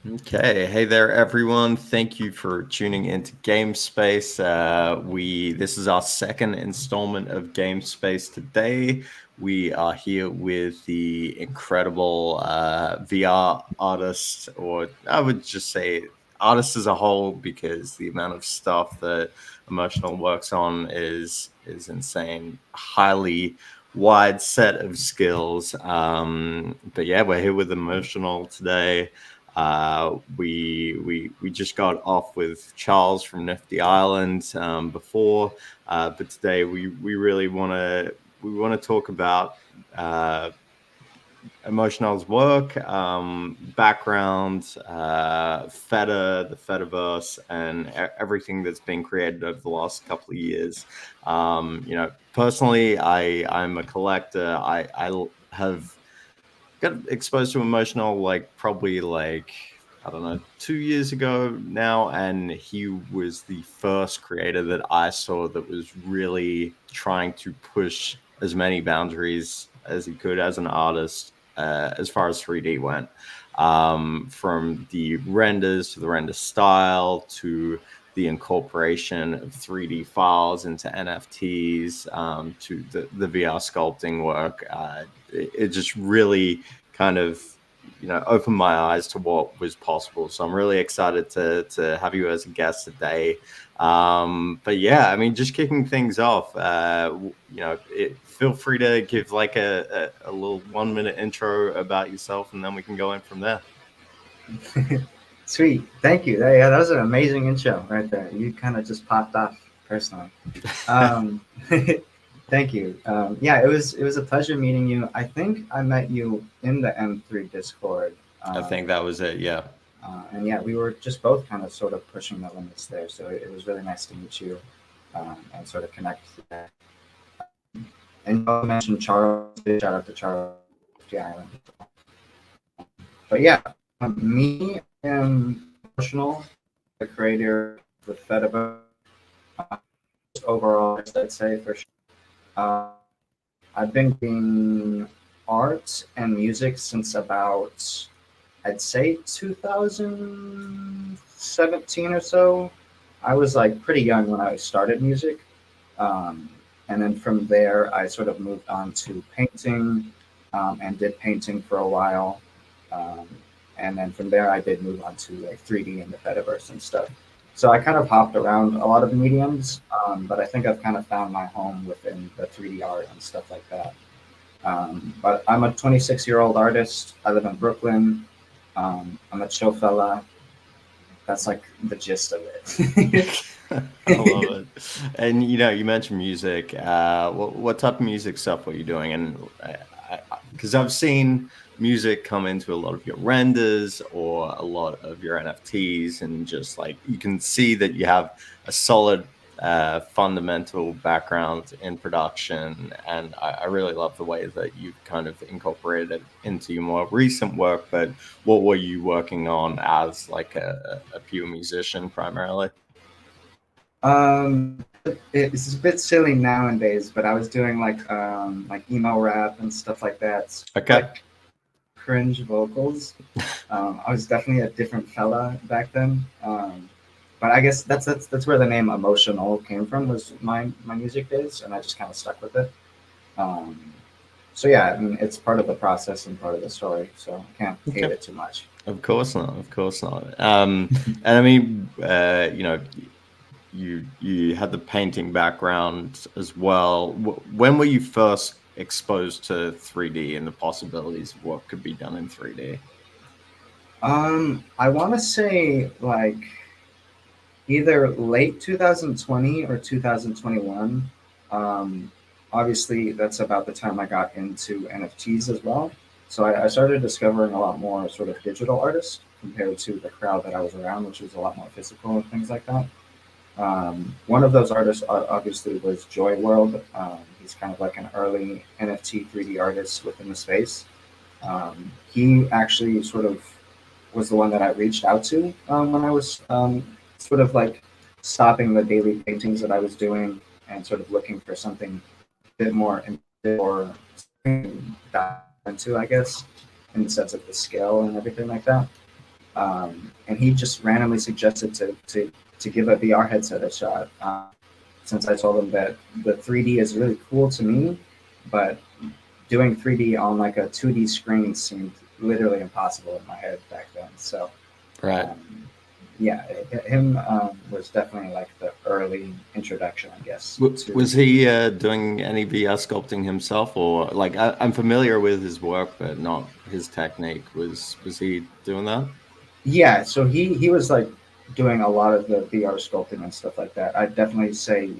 Okay, hey there, everyone. Thank you for tuning into Game Space. This is our second installment of Game Space today. We are here with the incredible VR artist, or I would just say artist as a whole, because the amount of stuff that Emotionull works on is insane. Highly wide set of skills. But yeah, we're here with Emotionull today. We just got off with Charles from Nifty Island before, but today we really want to talk about Emotionull's work, background, the Phettaverse, and everything that's been created over the last couple of years. Personally, I'm a collector. I have got exposed to Emotionull probably I don't know 2 years ago now, and he was the first creator that I saw that was really trying to push as many boundaries as he could as an artist, as far as 3D went, from the renders to the render style to the incorporation of 3D files into NFTs, to the VR sculpting work. It just really kind of opened my eyes to what was possible. So I'm really excited to have you as a guest today. But yeah, I mean, just kicking things off, feel free to give like a little 1 minute intro about yourself, and then we can go in from there. Sweet, thank you. Yeah, that was an amazing intro right there. You kind of just popped off personally. Um, Thank you. Yeah, it was a pleasure meeting you. I think I met you in the M3 Discord. I think that was it. Yeah. And yeah, we were just both kind of sort of pushing the limits there. So it was really nice to meet you and sort of connect there. And you also mentioned Charles. Shout out to Charles, the island. But yeah, me and Emotionull, the creator of the Fediverse, overall, I'd say for sure. Uh, I've been doing art and music since about, I'd say 2017 or so. I was like pretty young when I started music. Um, and then from there, I sort of moved on to painting and did painting for a while. Um, and then from there, I did move on to like 3D and the Fediverse and stuff. So I kind of hopped around a lot of mediums, but I think I've kind of found my home within the 3D art and stuff like that. But I'm a 26-year-old artist. I live in Brooklyn. I'm a chill fella. That's like the gist of it. I love it. And you mentioned music. What type of music stuff were you doing? And because I've seen music come into a lot of your renders or a lot of your NFTs, and just like you can see that you have a solid fundamental background in production, and I really love the way that you've kind of incorporated it into your more recent work. But what were you working on as like a pure musician primarily? um, it's a bit silly nowadays, but I was doing like emo rap and stuff like that. Okay. Like cringe vocals. I was definitely a different fella back then. But I guess that's where the name Emotionull came from. Was my music days, and I just kind of stuck with it. Um, so yeah, I mean, it's part of the process and part of the story. So I can't hate Okay. it too much. Of course not. Of course not. And I mean, you had the painting background as well. When were you first exposed to 3D and the possibilities of what could be done in 3D? I want to say like either late 2020 or 2021. Um, Obviously, that's about the time I got into NFTs as well. So I started discovering a lot more sort of digital artists compared to the crowd that I was around, which was a lot more physical and things like that. One of those artists obviously was Joy World. He's kind of like an early NFT 3D artist within the space. He actually sort of was the one that I reached out to when I was sort of like stopping the daily paintings that I was doing and sort of looking for something a bit more or dive into, I guess, in the sense of the scale and everything like that. And he just randomly suggested to give a VR headset a shot. Since I told him that the 3D is really cool to me, but doing 3D on like a 2D screen seemed literally impossible in my head back then. So, Right. um, yeah, him was definitely like the early introduction, I guess. Was he doing any VR sculpting himself, or like I'm familiar with his work, but not his technique? Was he doing that? Yeah, so he was like doing a lot of the VR sculpting and stuff like that. I'd definitely say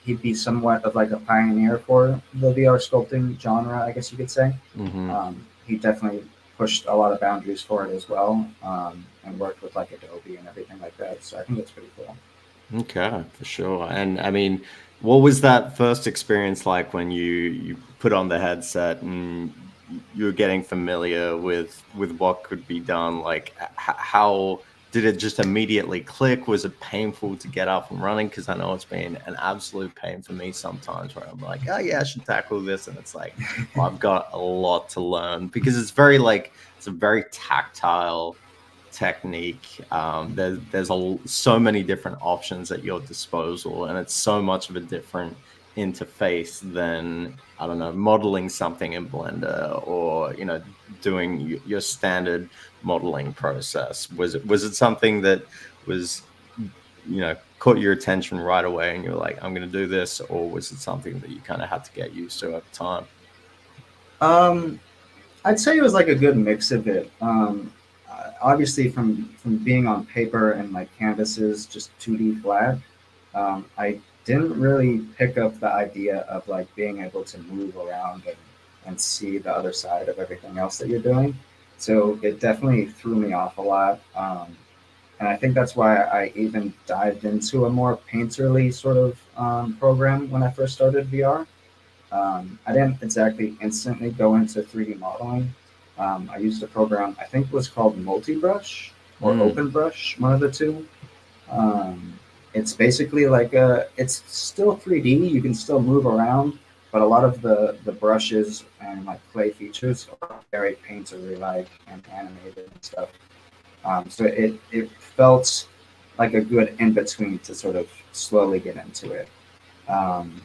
he'd be somewhat of like a pioneer for the VR sculpting genre, I guess you could say. Hmm. He definitely pushed a lot of boundaries for it as well, and worked with like Adobe and everything like that. So I think it's pretty cool. Okay, for sure. And I mean, what was that first experience like when you put on the headset and you were getting familiar with what could be done? Like, how did it just immediately click? Was it painful to get up and running? Because I know it's been an absolute pain for me sometimes, where I'm like, oh yeah, I should tackle this, and it's like, oh, I've got a lot to learn because it's very like it's a very tactile technique. So many different options at your disposal, and it's so much of a different interface than, I don't know, modeling something in Blender, or doing your standard modeling process. Was it something that was caught your attention right away and you're like, I'm going to do this, or was it something that you kind of had to get used to over time? Um, I'd say it was like a good mix of it. Obviously, from being on paper and like canvases, just 2D flat, I didn't really pick up the idea of like being able to move around and see the other side of everything else that you're doing. So it definitely threw me off a lot. And I think that's why I even dived into a more painterly sort of program when I first started VR. I didn't exactly instantly go into 3D modeling. I used a program, I think it was called Multibrush or Mm. OpenBrush, one of the two. Um, it's basically like it's still 3D. You can still move around, but a lot of the brushes and like clay features are very painterly like and animated and stuff. So it felt like a good in between to sort of slowly get into it. Um,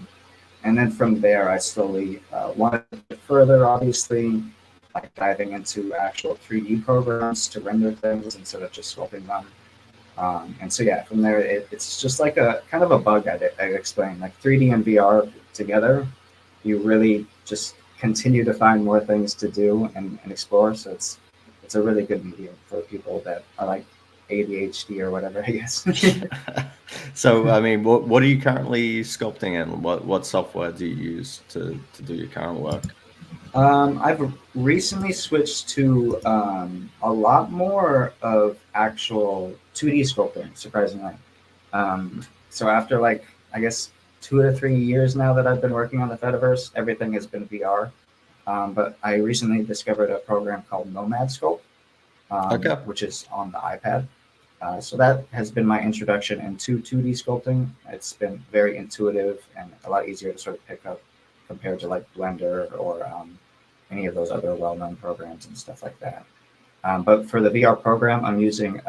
and then from there, I slowly wanted to further, obviously, like diving into actual 3D programs to render things instead of just sculpting them. And so yeah, from there it's just like a kind of a bug I explained, like 3D and VR together. You really just continue to find more things to do and explore. So it's a really good medium for people that are like ADHD or whatever, I guess. So, I mean, what are you currently sculpting in? What software do you use to do your current work? I've recently switched to a lot more of actual 2D sculpting, surprisingly. So after like I guess 2 to 3 years now that I've been working on the Phettaverse, everything has been VR. But I recently discovered a program called Nomad Sculpt, Okay. which is on the iPad. So that has been my introduction into 2D sculpting. It's been very intuitive and a lot easier to sort of pick up compared to like Blender or any of those other well-known programs and stuff like that. But for the VR program, I'm using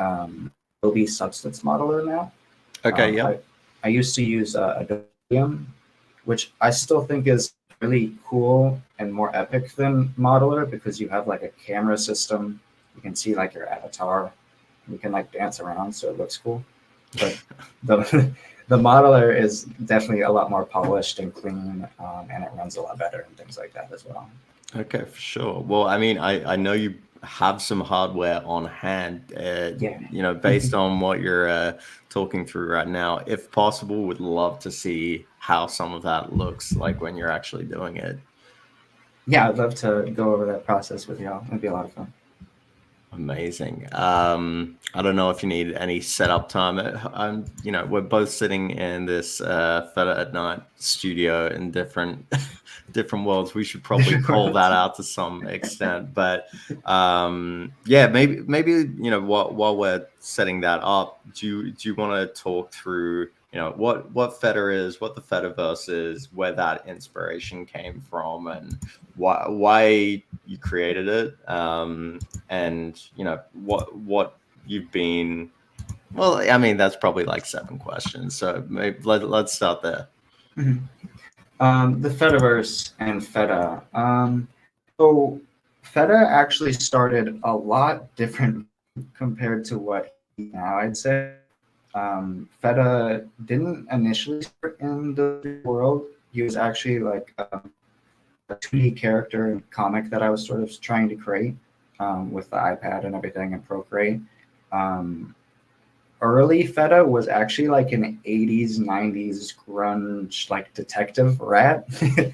Adobe Substance Modeler now. Okay. Um, Yeah. I, I used to use Adobe, which I still think is really cool and more epic than Modeler because you have like a camera system. You can see like your avatar. You can like dance around, so it looks cool. But the the modeler is definitely a lot more polished and clean, and it runs a lot better and things like that as well. Okay, for sure. Well, I mean, I know you have some hardware on hand. Yeah. Based on what you're talking through right now, if possible, would love to see how some of that looks like when you're actually doing it. Yeah, I'd love to go over that process with y'all. It'd be a lot of fun. Amazing. I don't know if you need any setup time. We're both sitting in this Feta at Night studio in different different worlds. We should probably call that out to some extent. But yeah, maybe while we're setting that up, do you want to talk through you know, what Feta is, what the Fetaverse is, where that inspiration came from, and why you created it, and you know what you've been. Well, I mean, that's probably like 7 questions, so maybe let's start there. Mhm. The Fediverse and Feta. So Feta actually started a lot different compared to what now I'd say. Feta didn't initially start in the world. He was actually like a 2D character and comic that I was sort of trying to create with the iPad and everything and Procreate. Um, Early Feta was actually like an 80s, 90s grunge like detective rat. It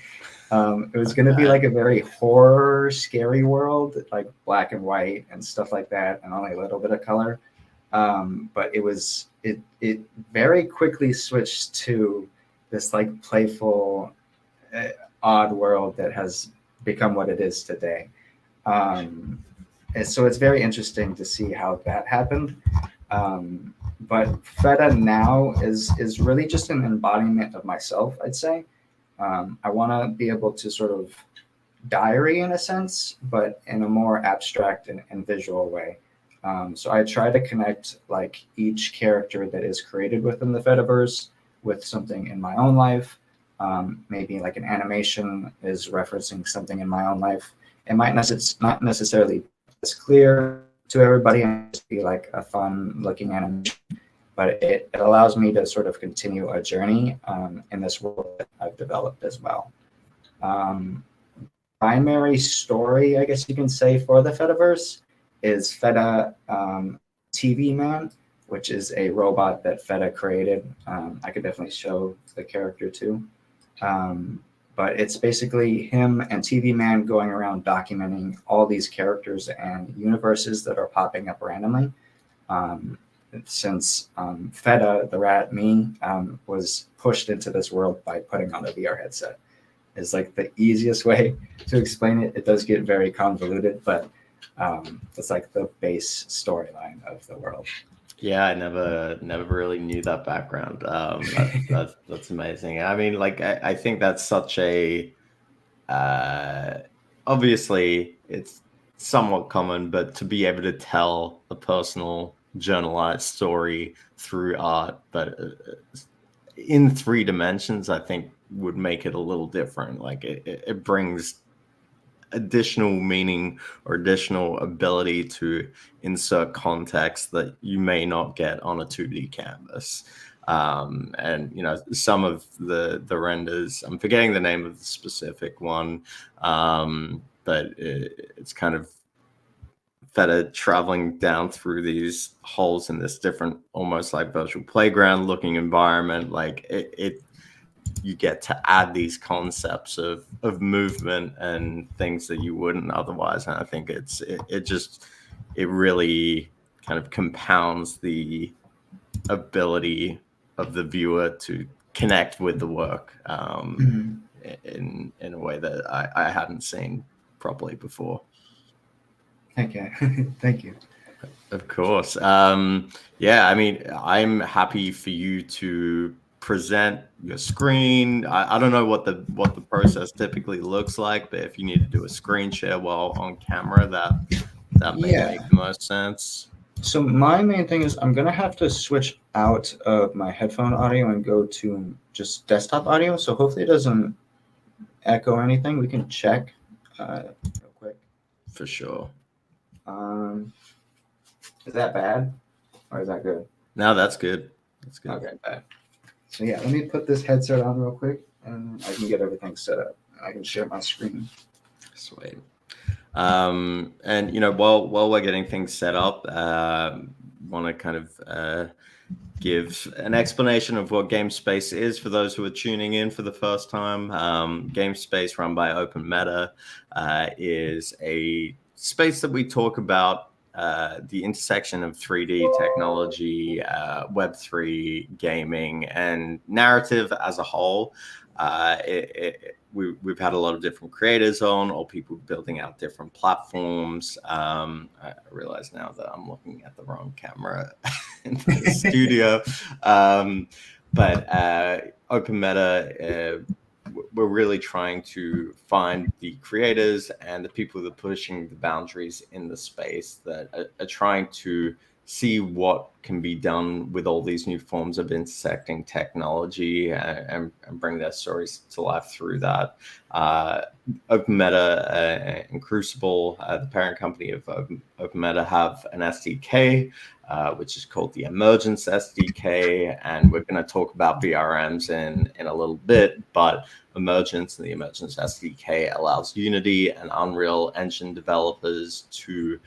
was going to be like a very horror, scary world, like black and white and stuff like that, and only a little bit of color. But it very quickly switched to this like playful, uh, odd world that has become what it is today. Um, and so it's very interesting to see how that happened. But Feta now is really just an embodiment of myself, I'd say. I want to be able to sort of diary in a sense, but in a more abstract and visual way. So I try to connect like each character that is created within the Fediverse with something in my own life. Maybe like an animation is referencing something in my own life. It might not necessarily be as clear to everybody and just be like a fun looking animation, but it allows me to sort of continue a journey in this world that I've developed as well. Um, Primary story, I guess you can say, for the Fediverse is Feta TV Man, which is a robot that Feta created. I could definitely show the character too. Um, but it's basically him and TV Man going around documenting all these characters and universes that are popping up randomly. Um, since Feta, the rat, me, was pushed into this world by putting on a VR headset is like the easiest way to explain it. It does get very convoluted, but it's like the base storyline of the world. Yeah, I never really knew that background. That's amazing. I mean, like I think that's such a uh, obviously it's somewhat common, but to be able to tell a personal journalized story through art, but in 3 dimensions, I think would make it a little different. Like it brings additional meaning or additional ability to insert context that you may not get on a 2D canvas. And you know, some of the renders, I'm forgetting the name of the specific one, but it's kind of Feta traveling down through these holes in this different, almost like virtual playground looking environment. Like it you get to add these concepts of movement and things that you wouldn't otherwise. And I think it really kind of compounds the ability of the viewer to connect with the work in a way that I hadn't seen properly before. Okay, thank you. Of course. Yeah, I mean, I'm happy for you to present your screen. I don't know what the process typically looks like, but if you need to do a screen share while on camera, that may Yeah. make the most sense. So my main thing is I'm gonna have to switch out of my headphone audio and go to just desktop audio. So hopefully it doesn't echo anything. We can check real quick. For sure. Is that bad or is that good? No, that's good. That's good. Okay, bad. So yeah, let me put this headset on real quick and I can get everything set up. I can share my screen. Sweet. And you know, while we're getting things set up, want to kind of give an explanation of what GameSpace is for those who are tuning in for the first time. GameSpace, run by Open Meta, is a space that we talk about the intersection of 3D technology, Web3 gaming, and narrative as a whole. We've had a lot of different creators on, or people building out different platforms. I realize now that I'm looking at the wrong camera in the studio. but Open Meta, we're really trying to find the creators and the people that are pushing the boundaries in the space that are trying to see what can be done with all these new forms of intersecting technology and bring their stories to life through that. Open Meta and Crucible, the parent company of Open Meta, have an SDK, which is called the Emergence SDK, and we're going to talk about VRMs in a little bit, but Emergence and the Emergence SDK allows Unity and Unreal Engine developers to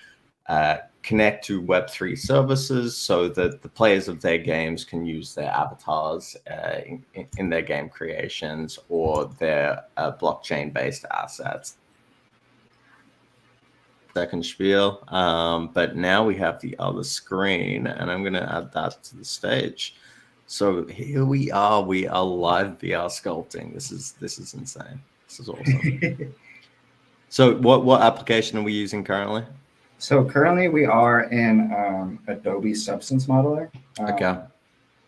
connect to Web3 services so that the players of their games can use their avatars in their game creations or their blockchain-based assets. Second spiel, but now we have the other screen, and I'm going to add that to the stage. So here we are live VR sculpting. This is insane. This is awesome. So what application are we using currently? So currently we are in Adobe Substance Modeler. Okay.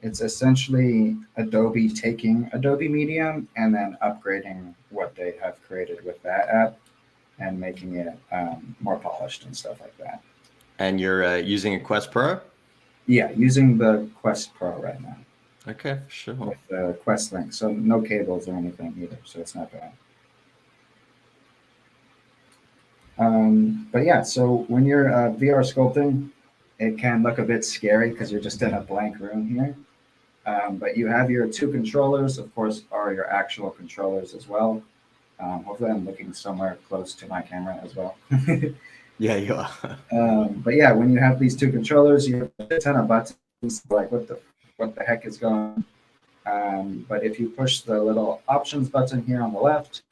It's essentially Adobe taking Adobe Medium and then upgrading what they have created with that app and making it more polished and stuff like that. And you're using a Quest Pro? Yeah, using the Quest Pro right now. Okay, sure. With the Quest Link, so no cables or anything either, so it's not bad. But yeah, so when you're VR sculpting, it can look a bit scary because you're just in a blank room here. But you have your two controllers, of course, are your actual controllers as well. Hopefully I'm looking somewhere close to my camera as well. Yeah, you are. But yeah, when you have these two controllers, you have a ton of buttons, like what the heck is going on? But if you push the little options button here on the left,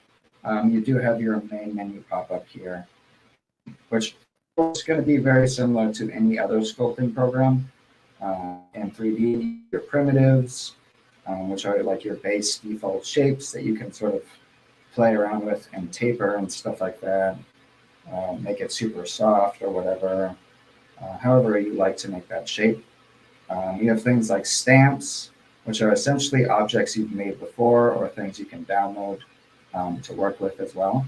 you do have your main menu pop up here, which is going to be very similar to any other sculpting program. In 3D, your primitives, which are like your base default shapes that you can sort of play around with and taper and stuff like that, make it super soft or whatever, however you like to make that shape. You have things like stamps, which are essentially objects you've made before or things you can download to work with as well.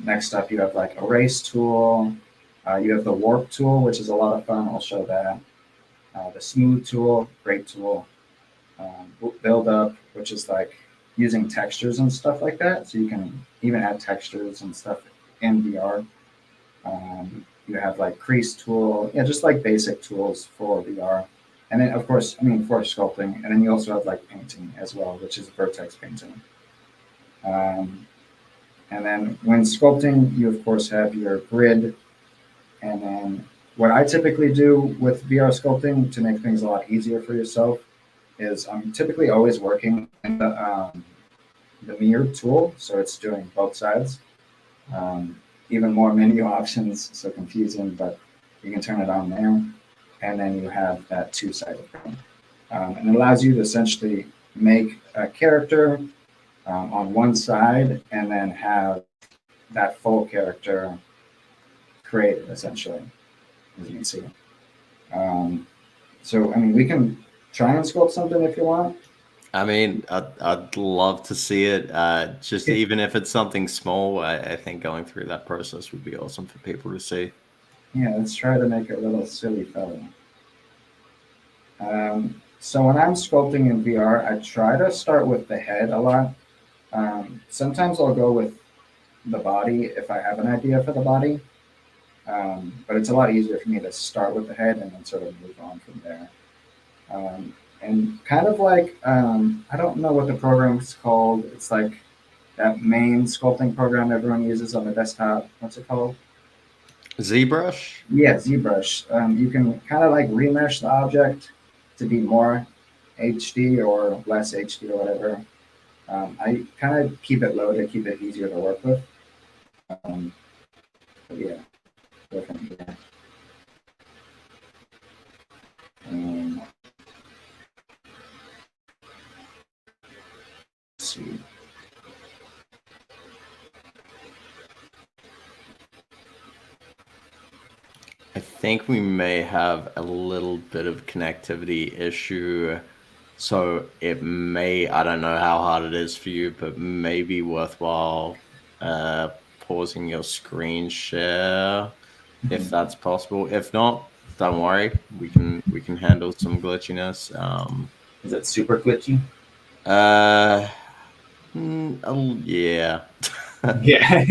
Next up, you have like erase tool. You have the warp tool, which is a lot of fun. I'll show that. The smooth tool, great tool. Build up, which is like using textures and stuff like that. So you can even add textures and stuff in VR. You have like crease tool, yeah, just like basic tools for VR. And then of course, for sculpting. And then you also have like painting as well, which is vertex painting. And then when sculpting, you of course have your grid. And then what I typically do with VR sculpting to make things a lot easier for yourself is I'm typically always working in the mirror tool. So it's doing both sides. Even more menu options, so confusing, but you can turn it on there. And then you have that two-sided thing. And it allows you to essentially make a character on one side and then have that full character created, essentially, as you can see. So, we can try and sculpt something if you want. I'd love to see it. Just even if it's something small, I think going through that process would be awesome for people to see. Yeah, let's try to make a little silly fellow. So when I'm sculpting in VR, I try to start with the head a lot. Sometimes I'll go with the body if I have an idea for the body. But it's a lot easier for me to start with the head and then sort of move on from there. And kind of like, I don't know what the program is called. It's like that main sculpting program everyone uses on the desktop. What's it called? ZBrush? Yeah, ZBrush. You can kind of like remesh the object to be more HD or less HD or whatever. I kind of keep it low to keep it easier to work with. But yeah, go from here. Let's see. I think we may have a little bit of connectivity issue. So it may, I don't know how hard it is for you, but maybe worthwhile pausing your screen share if that's possible. If not, don't worry, we can handle some glitchiness. Is it super glitchy? Uh, yeah. Yeah.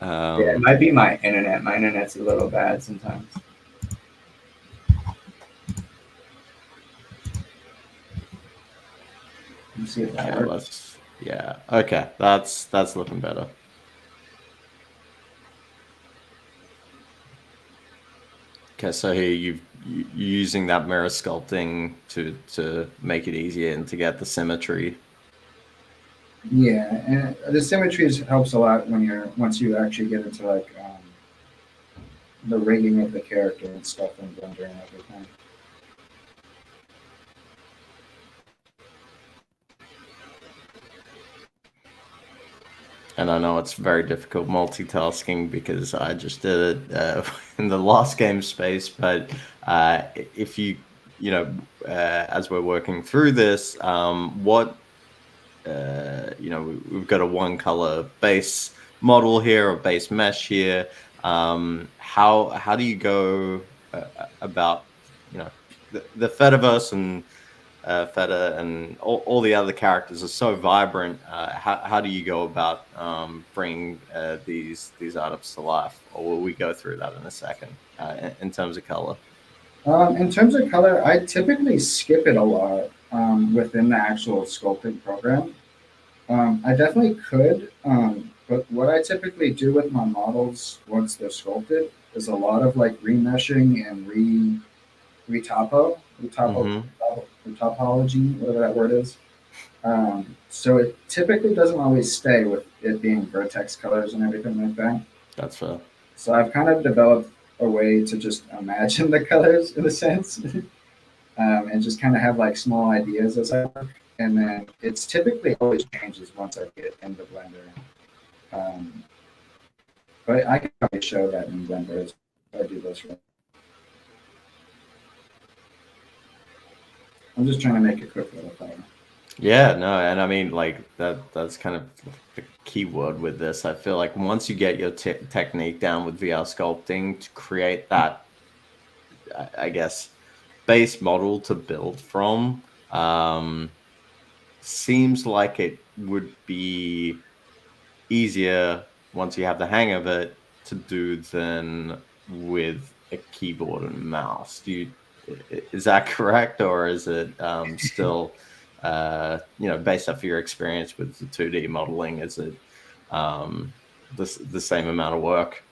Yeah, it um, might be my internet. My internet's a little bad sometimes. Let me see if that okay, works. yeah. Okay, that's looking better. Okay, so here you're using that mirror sculpting to make it easier and to get the symmetry. Yeah, and the symmetry helps a lot when you're once you actually get into like the rigging of the character and stuff and Blender and everything. And I know it's very difficult multitasking because I just did it in the last game space. But if as we're working through this, we've got a one color base model here, a base mesh here. How do you go about, the Fediverse and Feta and all the other characters are so vibrant. How do you go about bringing these items to life? Or will we go through that in a second in terms of color? In terms of color, I typically skip it a lot within the actual sculpting program. I definitely could, but what I typically do with my models once they're sculpted is a lot of like remeshing and Mm-hmm. retopology, whatever that word is. So it typically doesn't always stay with it being vertex colors and everything like that. That's fair. So I've kind of developed a way to just imagine the colors in a sense, and just kind of have like small ideas as I work. And then it's typically always changes once I get into Blender. Um, but I can probably show that in Blender as I do this. Right. I'm just trying to make a quick little file. Yeah, no, and I mean, like that's kind of the key word with this. I feel like once you get your technique down with VR sculpting to create that, I guess, base model to build from, seems like it would be easier once you have the hang of it to do than with a keyboard and mouse. Is that correct, or is it still based off your experience with the 2D modeling? Is it the same amount of work?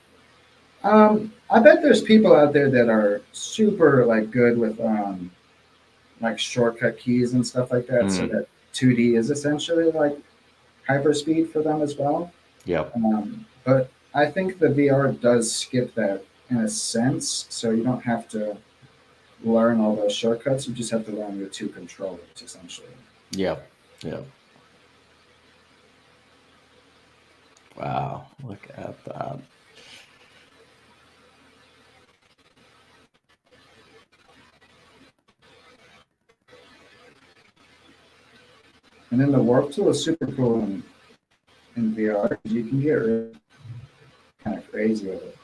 I bet there's people out there that are super like good with like shortcut keys and stuff like that, so Mm, that 2D is essentially like hyperspeed for them as well. yep. But I think the VR does skip that in a sense, so you don't have to learn all those shortcuts. You just have to learn your two controllers essentially. Yep. Yep. Wow. Look at that. And then the warp tool is super cool in VR because you can get really kind of crazy with it.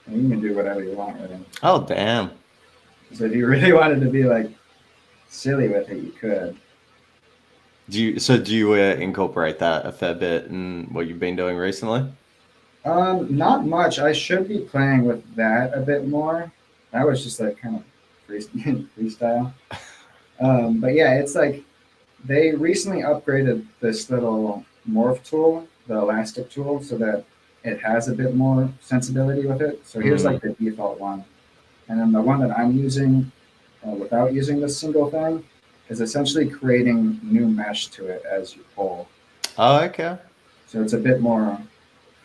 And you can do whatever you want with it. Oh, damn. So if you really wanted to be like silly with it, you could. Do you incorporate that a fair bit in what you've been doing recently? Not much. I should be playing with that a bit more. That was just like kind of freestyle. But yeah, it's like they recently upgraded this little morph tool, the elastic tool, so that it has a bit more sensibility with it. So here's Mm. like the default one. And then the one that I'm using without using this single thing is essentially creating new mesh to it as you pull. Oh, okay. So it's a bit more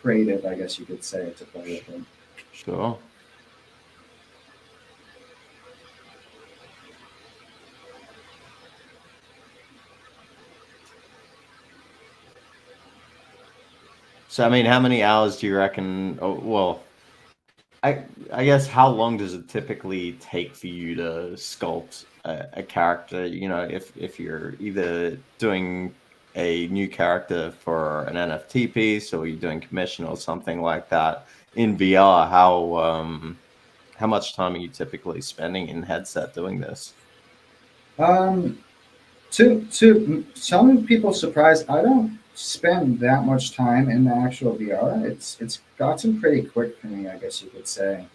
creative, I guess you could say, to play with it. Sure. So, I mean, how many hours do you reckon? Oh, well, I guess how long does it typically take for you to sculpt a character? You know, if you're either doing a new character for an NFT piece or you're doing commission or something like that in VR, how much time are you typically spending in headset doing this? Um, to some people's surprise, I don't spend that much time in the actual VR. It's gotten pretty quick for me, I guess you could say,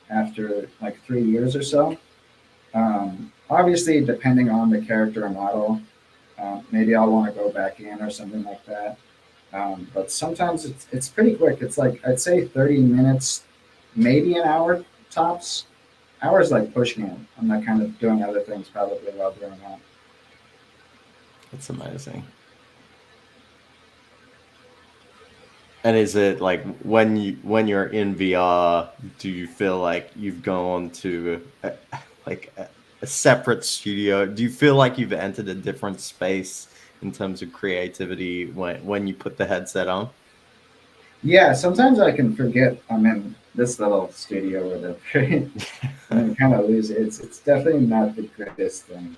after like 3 years or so. Obviously, depending on the character or model, maybe I'll want to go back in or something like that. But sometimes it's pretty quick. It's like I'd say 30 minutes, maybe an hour tops. Hours like pushing it. I'm not kind of doing other things probably while doing that. It's amazing. And is it like when you're in VR, do you feel like you've gone to like a separate studio? Do you feel like you've entered a different space in terms of creativity when you put the headset on? Yeah, sometimes I can forget I'm in this little studio or whatever, and kind of lose it. It's definitely not the greatest thing,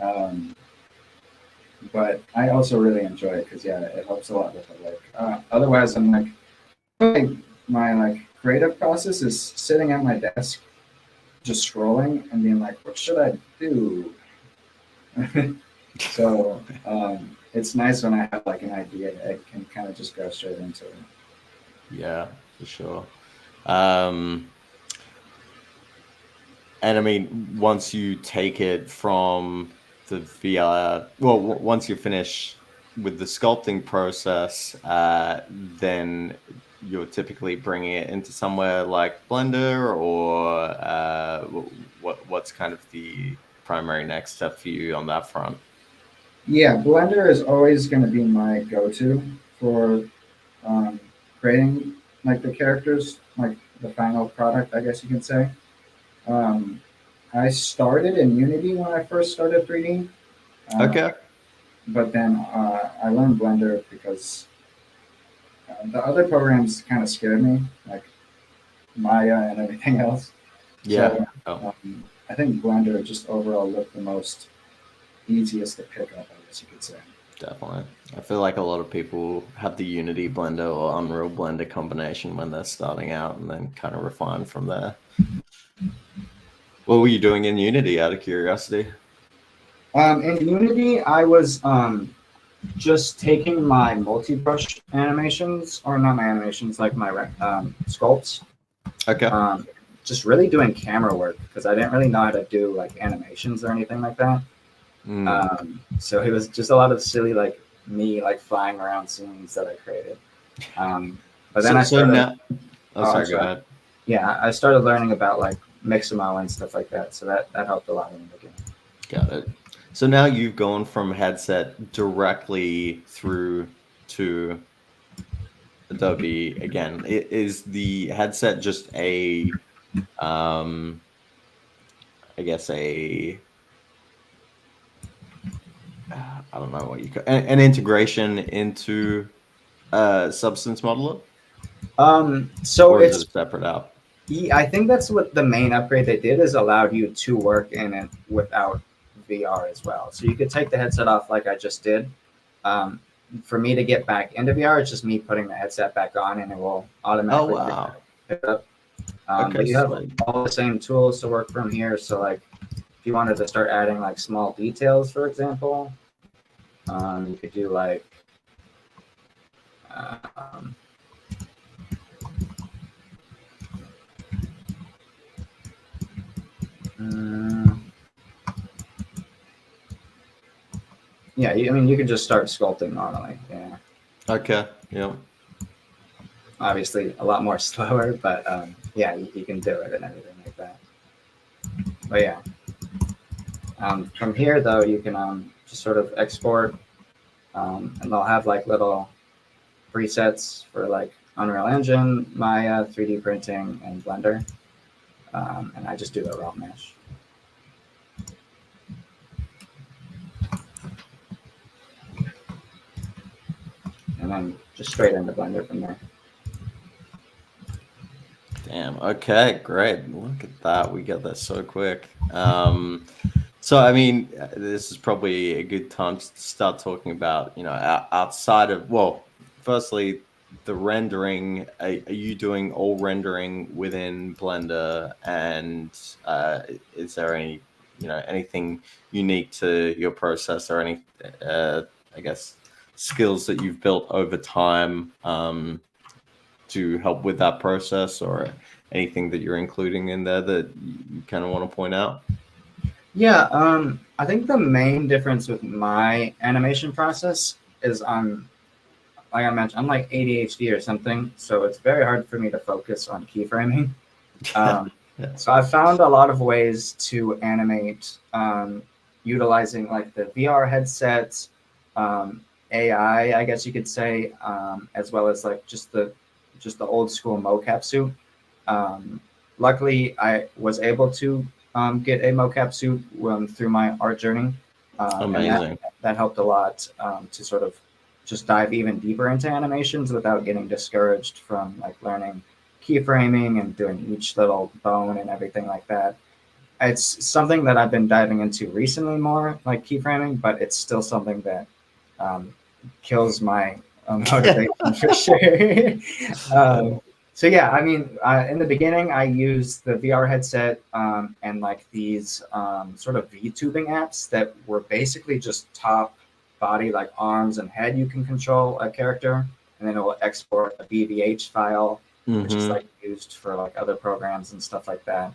um, but I also really enjoy it because yeah, it helps a lot with it. Like otherwise, I'm like my like creative process is sitting at my desk, just scrolling and being like, what should I do? So it's nice when I have like an idea. I can kind of just go straight into it. Yeah, for sure. Um, and I mean, once you take it from the VR, well, once you finish with the sculpting process, then you're typically bringing it into somewhere like Blender, or what's kind of the primary next step for you on that front? Yeah, Blender is always going to be my go-to for um, creating like the characters, like the final product, I guess you can say. Um, I started in Unity when I first started 3D, uh, Okay. but then I learned Blender because the other programs kind of scared me, like Maya and everything else. Yeah. So Oh, I think Blender just overall looked the most easiest to pick up, I guess you could say. definitely. I feel like a lot of people have the Unity Blender or Unreal Blender combination when they're starting out and then kind of refine from there. What were you doing in Unity out of curiosity? In Unity, I was just taking my multi-brush animations, or not my animations, like my sculpts, Okay. um, just really doing camera work because I didn't really know how to do like animations or anything like that. Mm. So it was just a lot of silly like me like flying around scenes that I created. But then So I so started. now, oh, Oh, I'm sorry, go sorry. ahead. Yeah, I started learning about like Mixamo and stuff like that. So that helped a lot in the beginning. Got it. So now you've gone from headset directly through to Adobe again. Is the headset just a, um, I guess I don't know what you call an integration into Substance Modeler, So or is it it's a separate app? I think that's what the main upgrade they did is allowed you to work in it without VR as well. So you could take the headset off like I just did. Um, for me to get back into VR, it's just me putting the headset back on and it will Oh automatically pick wow. it up. Okay, But you have sweet. all the same tools to work from here. So like if you wanted to start adding like small details, for example, you could do like um, mm, yeah, I mean, you could just start sculpting normally. Yeah, Okay, yeah. obviously a lot more slower, but yeah, you can do it and everything like that. But yeah, from here though, you can just sort of export, and they'll have like little presets for like Unreal Engine, Maya, 3D printing, and Blender. And I just do the raw mesh. And then just straight into Blender from there. Damn. Okay, great. Look at that. We got that so quick. So, I mean, this is probably a good time to start talking about, outside of, well, firstly, the rendering. Are you doing all rendering within Blender? And is there any, anything unique to your process or any, I guess, skills that you've built over time to help with that process, or anything that you're including in there that you kind of want to point out? Yeah, I think the main difference with my animation process is like I mentioned, I'm like ADHD or something, so it's very hard for me to focus on keyframing. Yeah. Um, Yeah. so I found a lot of ways to animate utilizing like the VR headsets, AI, I guess you could say, as well as like just the old school mocap suit. Um, Luckily, I was able to get a mocap suit through my art journey, and Amazing. that helped a lot to sort of just dive even deeper into animations without getting discouraged from like learning keyframing and doing each little bone and everything like that. It's something that I've been diving into recently more, like keyframing, but it's still something that um, kills my motivation for sure. So yeah, I mean, in the beginning, I used the VR headset and like these sort of VTubing apps that were basically just top body, like arms and head. You can control a character, and then it will export a BVH file, which is Hmm. like used for like other programs and stuff like that.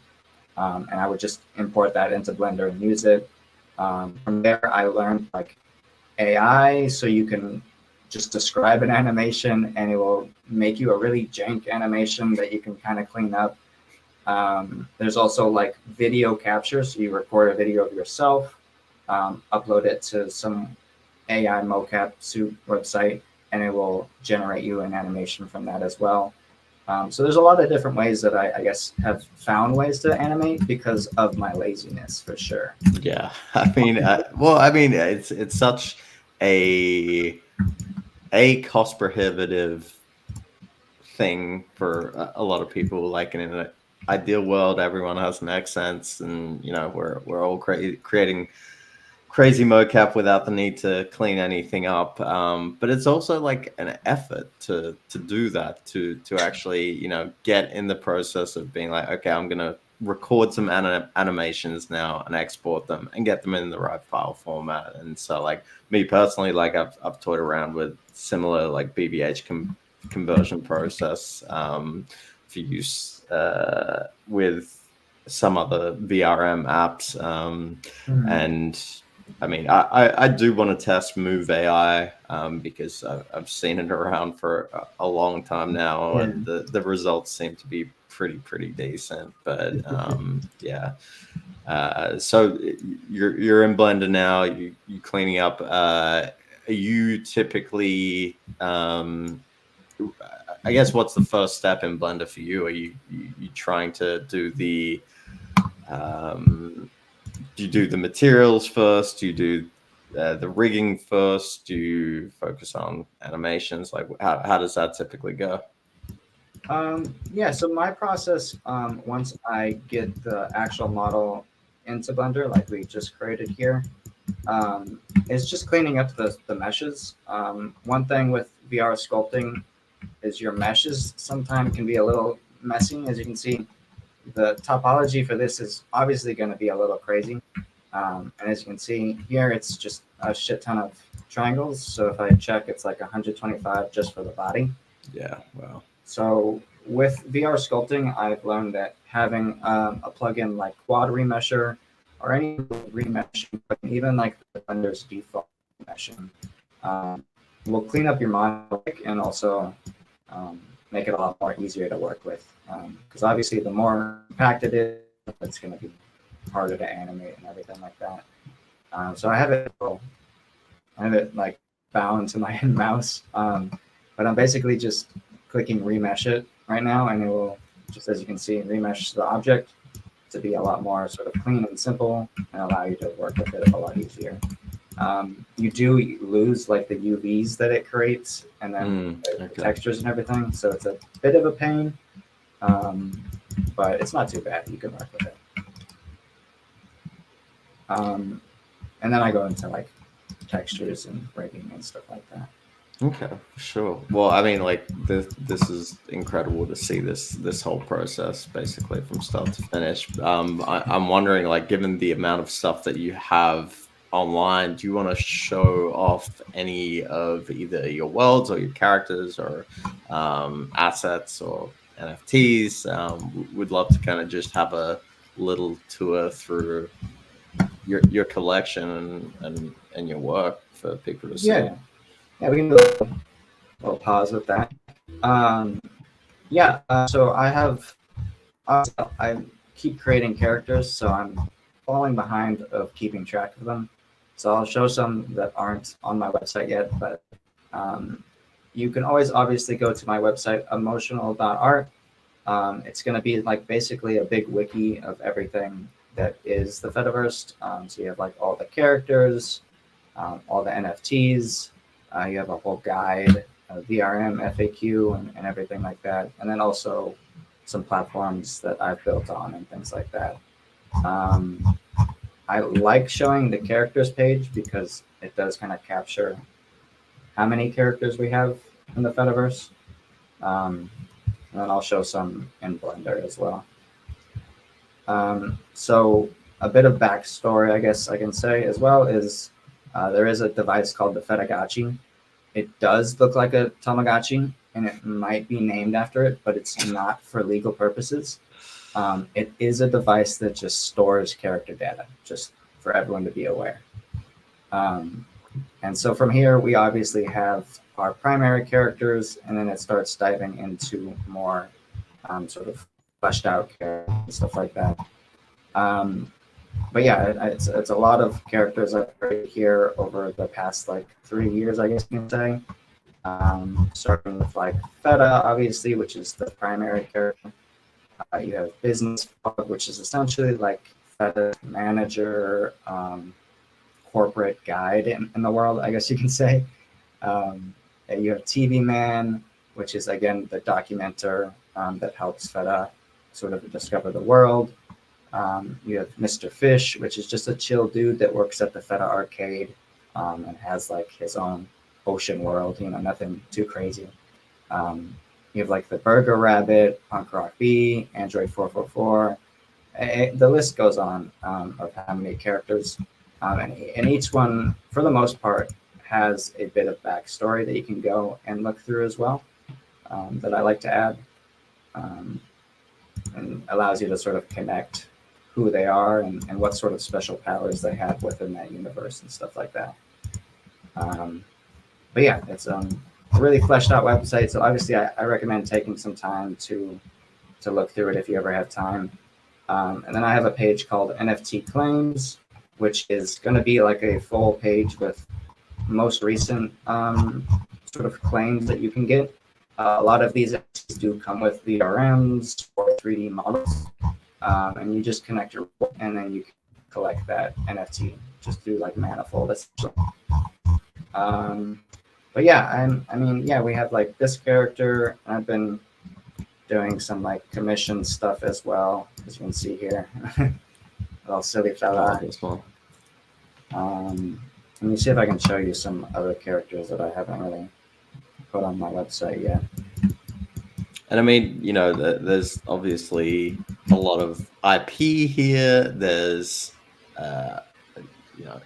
And I would just import that into Blender and use it. From there, I learned like AI, so you can just describe an animation and it will make you a really jank animation that you can kind of clean up. There's also like video capture, so you record a video of yourself, upload it to some AI mocap suit website, and it will generate you an animation from that as well. So there's a lot of different ways that I guess have found ways to animate because of my laziness for sure. Yeah. I mean, it's such a cost prohibitive thing for a lot of people. Like, in an ideal world, everyone has an accents, and we're all creating crazy mocap without the need to clean anything up. But it's also like an effort to do that, to actually get in the process of being like, okay, I'm gonna record some animations now and export them and get them in the right file format. And so, like, me personally, like, I've toyed around with similar like BBH conversion process for use with some other VRM apps, Mhm. and I mean, I do want to test Move AI, because I've seen it around for a long time now, Yeah. and the results seem to be pretty decent. But yeah. So you're in Blender now. You cleaning up. Are you typically? I guess, what's the first step in Blender for you? Are you trying to do the um, do you do the materials first? Do you do the rigging first? Do you focus on animations? Like, how does that typically go? Yeah, so my process, once I get the actual model into Blender, like we just created here, is just cleaning up the meshes. One thing with VR sculpting is your meshes sometimes can be a little messy. As you can see, the topology for this is obviously going to be a little crazy. And as you can see here, it's just a shit ton of triangles. So if I check, it's like 125 just for the body. Yeah, well, So with VR sculpting, I've learned that having a plugin like Quad Remesher or any remeshing, even like the Blender's default remeshing, um, will clean up your model and also um, make it a lot more easier to work with. Because obviously, the more compact it is, it's going to be harder to animate and everything like that. So I have it like bound to my mouse, but I'm basically just clicking remesh it right now, and it will just, as you can see, remesh the object to be a lot more sort of clean and simple and allow you to work with it a lot easier. You do lose like the UVs that it creates and then the okay. textures and everything, so it's a bit of a pain. But it's not too bad. You can work with it. And then I go into like textures and rigging and stuff like that. Okay, sure. Well, I mean, like this is incredible to see this whole process basically from start to finish. I'm wondering, like, given the amount of stuff that you have online, do you want to show off any of either your worlds or your characters or assets or NFTs? We'd love to kind of just have a little tour through your collection and your work for people to see. Yeah, we can do a little pause with that. So I keep creating characters, so I'm falling behind of keeping track of them. So I'll show some that aren't on my website yet, but you can always obviously go to my website, emotionull.art. It's going to be like basically a big wiki of everything that is the Phettaverse. So you have like all the characters, all the NFTs. You have a whole guide, VRM, FAQ, and everything like that. And then also some platforms that I've built on and things like that. I like showing the characters page because it does kind of capture how many characters we have in the Phettaverse. And then I'll show some in Blender as well. So a bit of backstory, I guess I can say as well, is there is a device called the Phettagachi. It does look like a Tamagotchi, and it might be named after it, but it's not for legal purposes. It is a device that just stores character data, just for everyone to be aware. And so from here, we obviously have our primary characters, and then it starts diving into more sort of fleshed out characters and stuff like that. But yeah, it's a lot of characters I've created here over the past like 3 years, I guess you can say. Starting with like Phetta, obviously, which is the primary character. You have Business Frog, which is essentially like Phetta manager, corporate guide in the world, I guess you can say. You have TV Man, which is again the documenter that helps Phetta sort of discover the world. You have Mr. Fish, which is just a chill dude that works at the Phetta arcade and has like his own ocean world, nothing too crazy. You have like the Burger Rabbit, Punk Rock B, Android 444. The list goes on of how many characters. And each one, for the most part, has a bit of backstory that you can go and look through as well that I like to add. And allows you to sort of connect who they are and what sort of special powers they have within that universe and stuff like that. But yeah, it's a really fleshed out website. So obviously I recommend taking some time to look through it if you ever have time. And then I have a page called NFT Claims, which is going to be like a full page with most recent sort of claims that you can get. A lot of these NFTs do come with VRMs or 3D models, and you just connect your and then you can collect that NFT just through like Manifold essentially. But yeah, we have like this character. I've been doing some like commission stuff as well, as you can see here. A little silly fella. Let me see if I can show you some other characters that I haven't really put on my website yet. And I mean, there's obviously a lot of IP here. There's,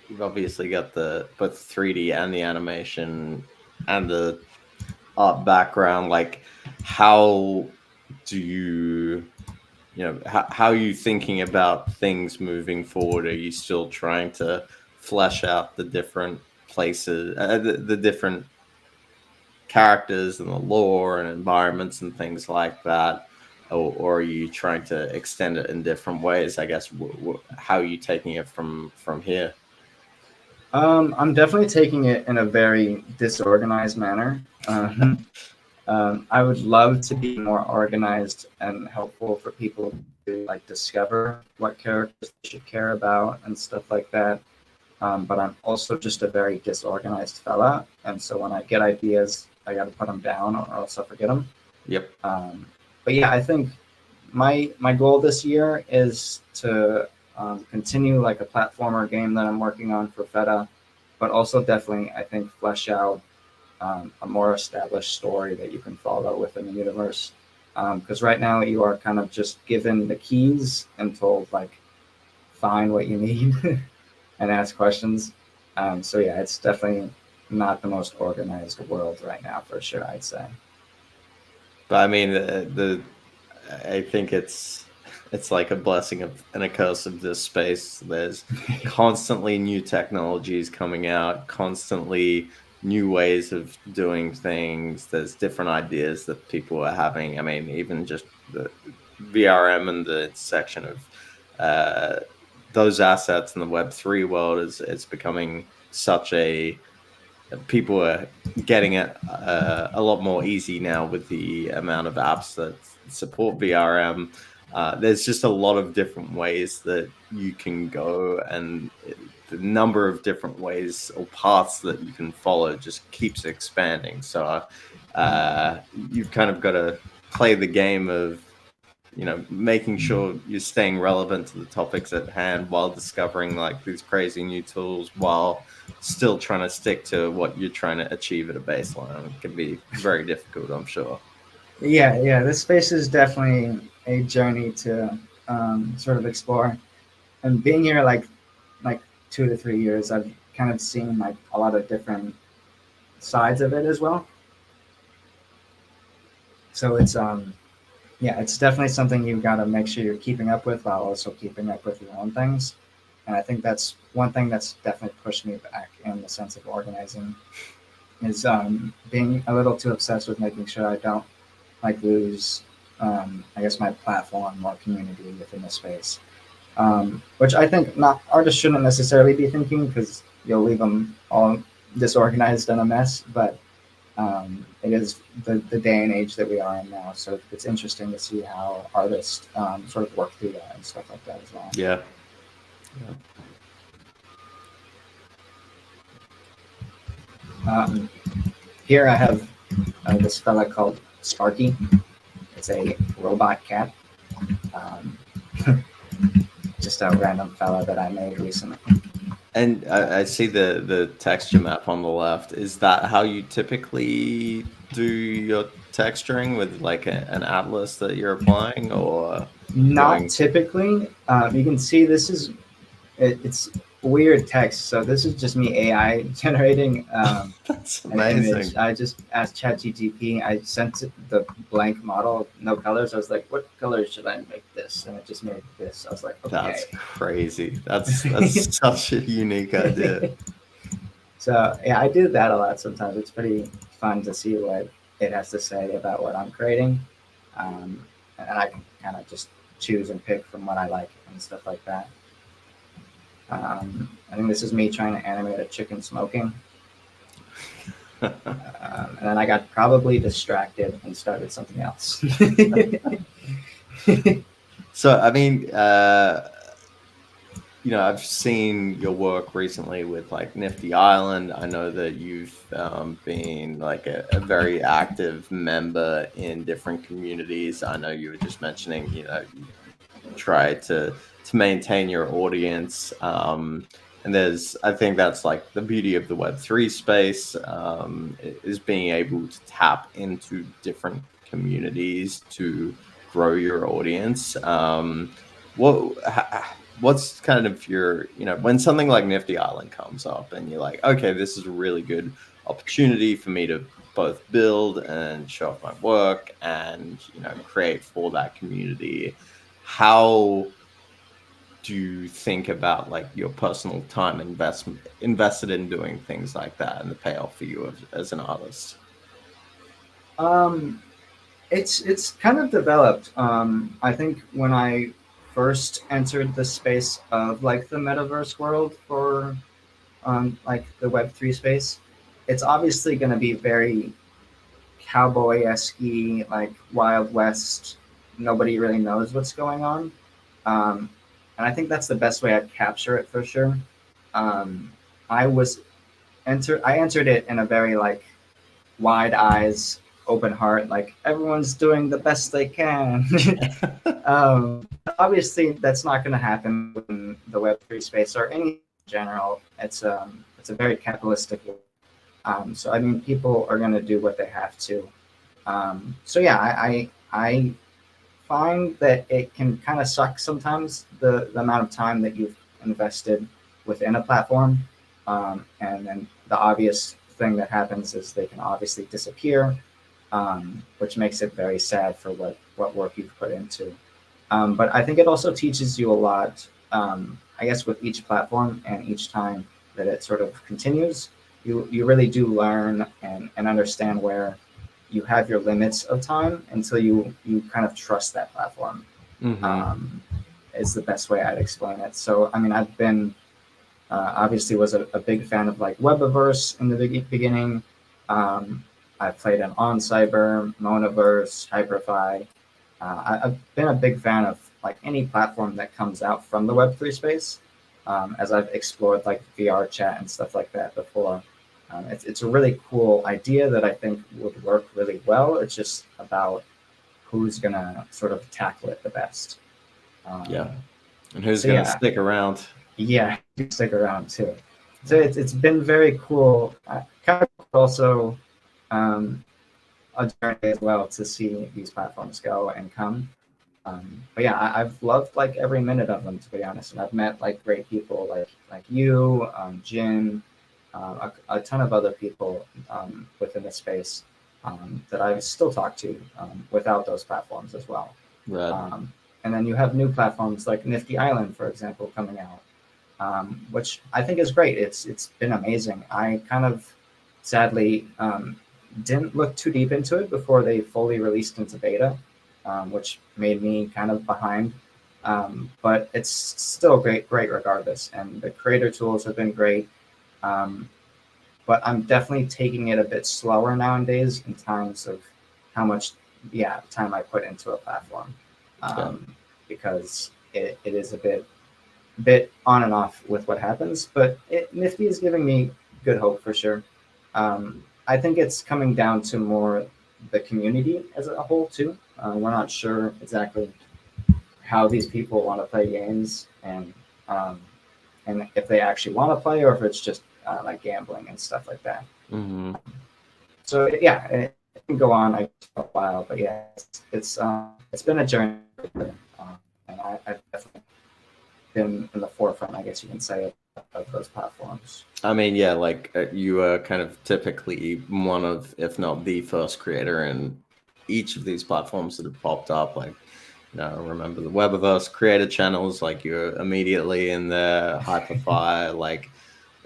you've obviously got both 3D and the animation and the art background. Like, how do you, how are you thinking about things moving forward? Are you still trying to flesh out the different places, the different characters and the lore and environments and things like that, or are you trying to extend it in different ways? I guess how are you taking it from here? I'm definitely taking it in a very disorganized manner. I would love to be more organized and helpful for people to like discover what characters they should care about and stuff like that. But I'm also just a very disorganized fella, and so when I get ideas, I got to put them down or else I'll forget them. Yep. But yeah, I think my goal this year is to continue like a platformer game that I'm working on for Feta, but also definitely I think flesh out a more established story that you can follow within the universe. Because right now you are kind of just given the keys and told like find what you need and ask questions. So yeah, it's definitely not the most organized world right now for sure, I'd say. But I mean, I think it's like a blessing and a curse of this space. There's constantly new technologies coming out, constantly new ways of doing things. There's different ideas that people are having. I mean, even just the VRM and the intersection of uh, those assets in the Web3 world is it's becoming such a people are getting it a lot more easy now with the amount of apps that support VRM. There's just a lot of different ways that you can go, and the number of different ways or paths that you can follow just keeps expanding. So you've kind of got to play the game of making sure you're staying relevant to the topics at hand while discovering like these crazy new tools while still trying to stick to what you're trying to achieve at a baseline. It can be very difficult, I'm sure. Yeah. This space is definitely a journey to sort of explore. And being here like 2 to 3 years, I've kind of seen like a lot of different sides of it as well. So it's yeah, it's definitely something you've got to make sure you're keeping up with while also keeping up with your own things. And I think that's one thing that's definitely pushed me back in the sense of organizing is being a little too obsessed with making sure I don't like lose, I guess, my platform or community within the space. Which I think not artists shouldn't necessarily be thinking because you'll leave them all disorganized and a mess. But it is the day and age that we are in now. So it's interesting to see how artists sort of work through that and stuff like that as well. Yeah. Here I have this fella called Sparky. It's a robot cat. Um, just a random fella that I made recently. And I see the texture map on the left. Is that how you typically do your texturing with like an atlas that you're applying, or Not typically. You can see this is it's weird text. So this is just me AI generating That's an amazing. image. I just asked ChatGPT. I sent it the blank model, no colors. I was like, "What colors should I make this?" And it just made this. I was like, "Okay." That's crazy. That's such a unique idea. So yeah, I do that a lot sometimes. It's pretty fun to see what it has to say about what I'm creating, and I can kind of just choose and pick from what I like and stuff like that. I think this is me trying to animate a chicken smoking, and then I got probably distracted and started something else. So I mean, I've seen your work recently with like Nifty Island. I know that you've been like a very active member in different communities. I know you were just mentioning, you try to maintain your audience. And I think that's like the beauty of the Web3 space, is being able to tap into different communities to grow your audience. What's kind of your, when something like Nifty Island comes up and you're like, okay, this is a really good opportunity for me to both build and show off my work and, create for that community. How do you think about like your personal time invested in doing things like that and the payoff for you as an artist? um, it's kind of developed. I think when I first entered the space of like the metaverse world for like the Web3 space, it's obviously going to be very cowboy-esque, like Wild West. Nobody really knows what's going on. Um, and I think that's the best way I'd capture it for sure. Um, I entered it in a very like wide eyes open heart, like everyone's doing the best they can. Obviously, that's not going to happen in the Web3 space or any in general. It's a very capitalistic world. So I mean, people are going to do what they have to. So yeah, I find that it can kind of suck sometimes the amount of time that you've invested within a platform, and then the obvious thing that happens is they can obviously disappear, which makes it very sad for what work you've put into. But I think it also teaches you a lot, I guess, with each platform and each time that it sort of continues. You really do learn and understand where you have your limits of time until you kind of trust that platform. Is the best way I'd explain it. So I mean, I've been obviously was a big fan of like Webaverse in the beginning. I played on Cyber, Monaverse, Hyperfy. I've been a big fan of like any platform that comes out from the Web3 space, as I've explored like VR chat and stuff like that before. It's a really cool idea that I think would work really well. It's just about who's gonna sort of tackle it the best. Yeah, and who's So going to yeah, stick around? yeah, you stick around too. So it's been very cool. Kind of also a journey as well to see these platforms go and come. But yeah, I've loved like every minute of them, to be honest. And I've met like great people like you, Jin, a ton of other people within the space that I still talk to without those platforms as well. Right. And then you have new platforms like Nifty Island, for example, coming out, which I think is great. It's been amazing. I kind of sadly didn't look too deep into it before they fully released into beta, which made me kind of behind. But it's still great regardless. And the creator tools have been great. But I'm definitely taking it a bit slower nowadays in terms of how much time I put into a platform, because it is a bit on and off with what happens. But Nifty is giving me good hope for sure. I think it's coming down to more the community as a whole too. We're not sure exactly how these people want to play games, and if they actually want to play or if it's just like gambling and stuff like that. So yeah, it can go on for a while, but yeah, it's been a journey, and I've definitely been in the forefront, I guess you can say, of those platforms. I mean, yeah, like you are kind of typically one of, if not the first creator in each of these platforms that have popped up. Like, you know, remember the Webaverse creator channels, like you're immediately in there, Hyperfire, like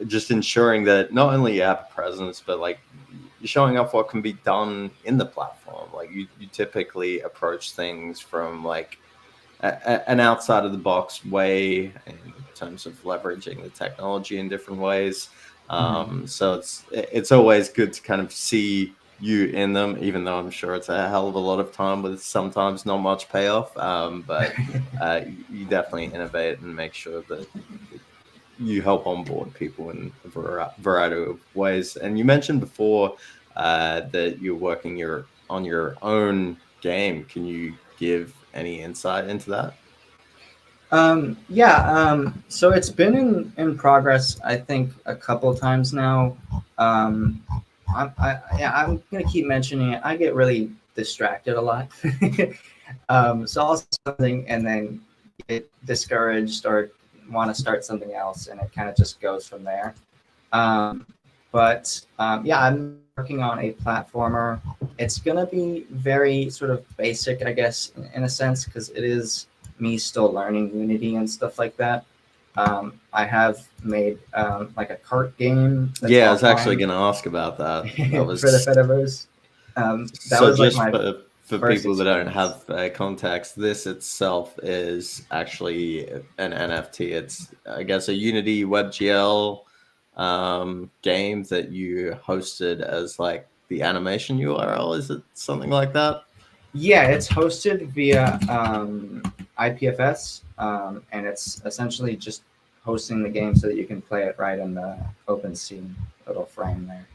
just ensuring that not only you have a presence, but like you're showing off what can be done in the platform. Like you typically approach things from like an outside of the box way in terms of leveraging the technology in different ways. So it's always good to kind of see you in them, even though I'm sure it's a hell of a lot of time with sometimes not much payoff. But you definitely innovate and make sure that you help onboard people in a variety of ways. And you mentioned before that you're working on your own game. Can you give any insight into that? So it's been in progress, I think, a couple times now. I'm gonna keep mentioning it. I get really distracted a lot. So I'll start something and then get discouraged or want to start something else, and it kind of just goes from there. I'm working on a platformer. It's gonna be very sort of basic, I guess, in a sense, because it is me still learning Unity and stuff like that. I have made like a cart game. Yeah, I was actually going to ask about that. That was for the Phettaverse. That so was like just my for first people that don't experience. have context, this itself is actually an NFT. It's, I guess, a Unity WebGL game that you hosted as like the animation URL. Is it something like that? Yeah, it's hosted via IPFS, and it's essentially just hosting the game so that you can play it right in the OpenSea little frame there.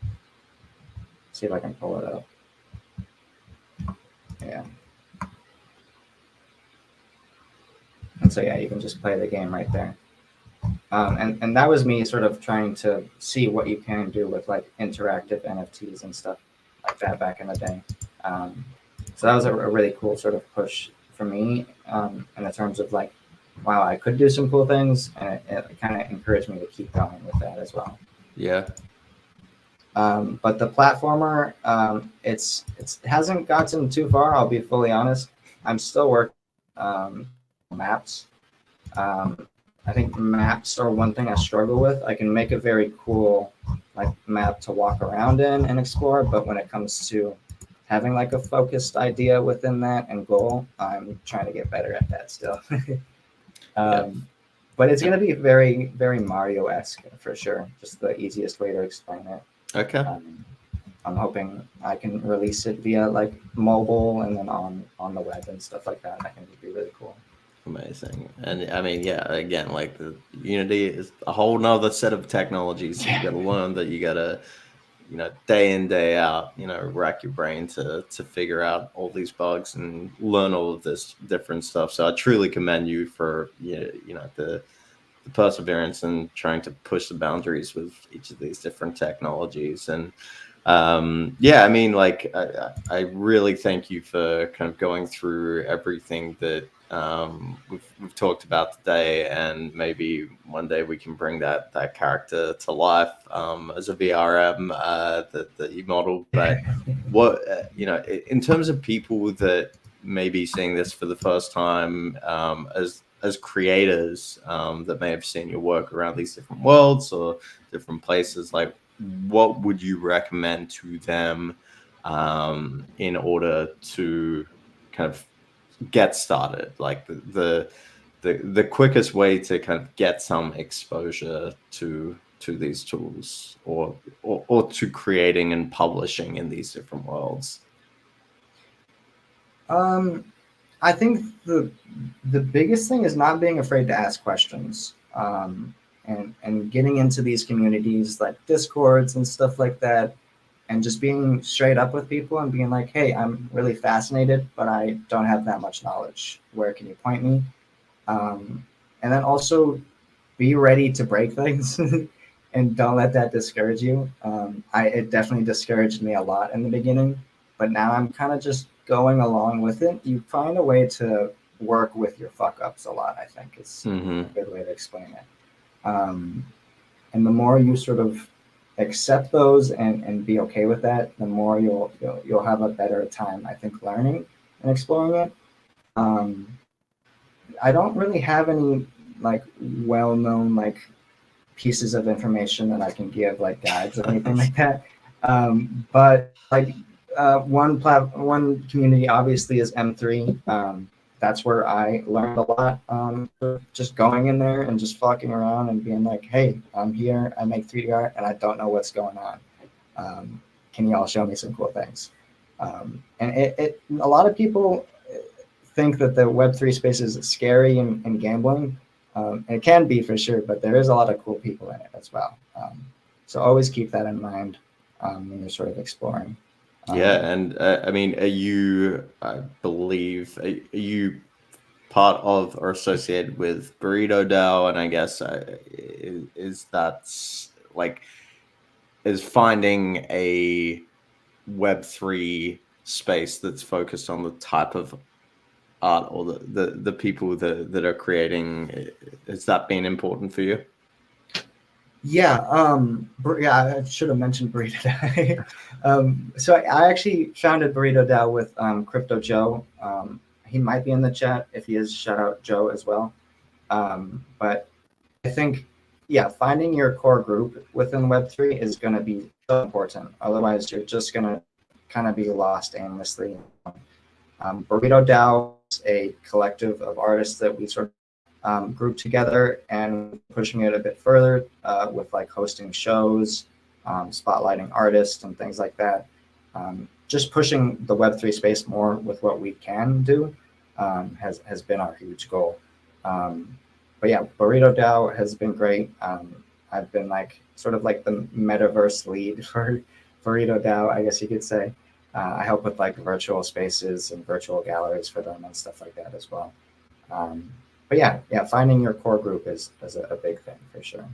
See if I can pull it up. Yeah. And so yeah, you can just play the game right there. And that was me sort of trying to see what you can do with like interactive NFTs and stuff like that back in the day. Um, so that was a really cool sort of push for me in the terms of like, wow, I could do some cool things, and it kind of encouraged me to keep going with that as well. Yeah. But the platformer, it hasn't gotten too far. I'll be fully honest. I'm still working maps. Um, I think maps are one thing I struggle with. I can make a very cool like map to walk around in and explore, but when it comes to having like a focused idea within that and goal, I'm trying to get better at that still. Yeah. But it's going to be very, very Mario-esque for sure. Just the easiest way to explain it. Okay. I'm hoping I can release it via like mobile and then on the web and stuff like that. I think it'd be really cool. Amazing. And I mean, yeah, again, like the Unity is a whole nother set of technologies you got to learn, that you got to, day in, day out, rack your brain to figure out all these bugs and learn all of this different stuff. So I truly commend you for, the perseverance and trying to push the boundaries with each of these different technologies. And yeah, I mean, like, I really thank you for kind of going through everything that we've talked about today, and maybe one day we can bring that character to life as a VRM that you modeled. But what in terms of people that may be seeing this for the first time, as creators that may have seen your work around these different worlds or different places, like, what would you recommend to them in order to kind of get started? Like the quickest way to kind of get some exposure to these tools, or to creating and publishing in these different worlds? I think the biggest thing is not being afraid to ask questions, and getting into these communities like Discords and stuff like that, and just being straight up with people and being like, hey, I'm really fascinated, but I don't have that much knowledge. Where can you point me? And then also be ready to break things and don't let that discourage you. It definitely discouraged me a lot in the beginning, but now I'm kind of just going along with it. You find a way to work with your fuck ups a lot, I think is a good way to explain it. And the more you sort of accept those and be okay with that, the more you'll have a better time, I think, learning and exploring it. I don't really have any like well-known like pieces of information that I can give, like guides or anything like that. But like one community obviously is M3. That's where I learned a lot. Just going in there and just fucking around and being like, hey, I'm here. I make 3D art and I don't know what's going on. Can you all show me some cool things? And a lot of people think that the Web3 space is scary and gambling. It can be for sure, but there is a lot of cool people in it as well. So always keep that in mind when you're sort of exploring. Yeah, and I mean, I believe, are you part of or associated with Burrito DAO? And I guess is that like, is finding a Web3 space that's focused on the type of art or the people that are creating, has that been important for you? Yeah, I should have mentioned Burrito DAO. So I actually founded Burrito DAO with Crypto Joe. He might be in the chat. If he is, shout out Joe as well. But I think, yeah, finding your core group within Web3 is going to be so important. Otherwise, you're just going to kind of be lost aimlessly. Burrito DAO is a collective of artists that we sort of group together and pushing it a bit further with like hosting shows, spotlighting artists and things like that. Just pushing the Web3 space more with what we can do has been our huge goal. But yeah, Burrito DAO has been great. I've been like sort of like the metaverse lead for Burrito DAO, I guess you could say. I help with like virtual spaces and virtual galleries for them and stuff like that as well. But yeah, finding your core group is a big thing for sure.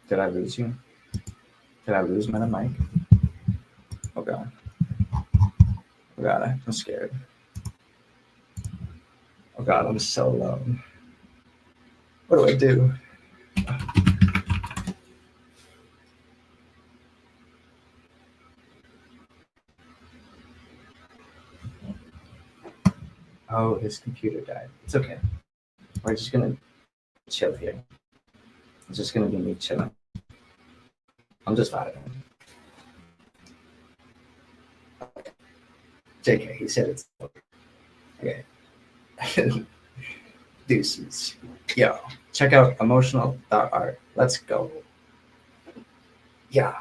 Did I lose you? Did I lose Meta Mike? Oh god. Oh god, I'm scared. Oh god, I'm so alone. What do I do? Oh, his computer died. It's okay. We're just gonna chill here. It's just gonna be me chilling. I'm just vibing. JK, he said it's okay. Deuces. Yo, check out Emotionull.art. Let's go. Yeah.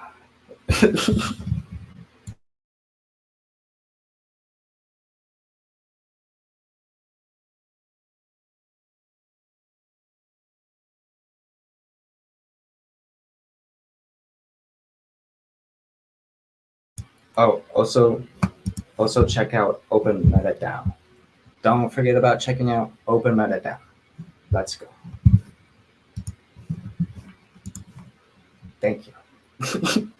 Oh, also check out Open Meta DAO. Don't forget about checking out Open Meta DAO. Let's go. Thank you.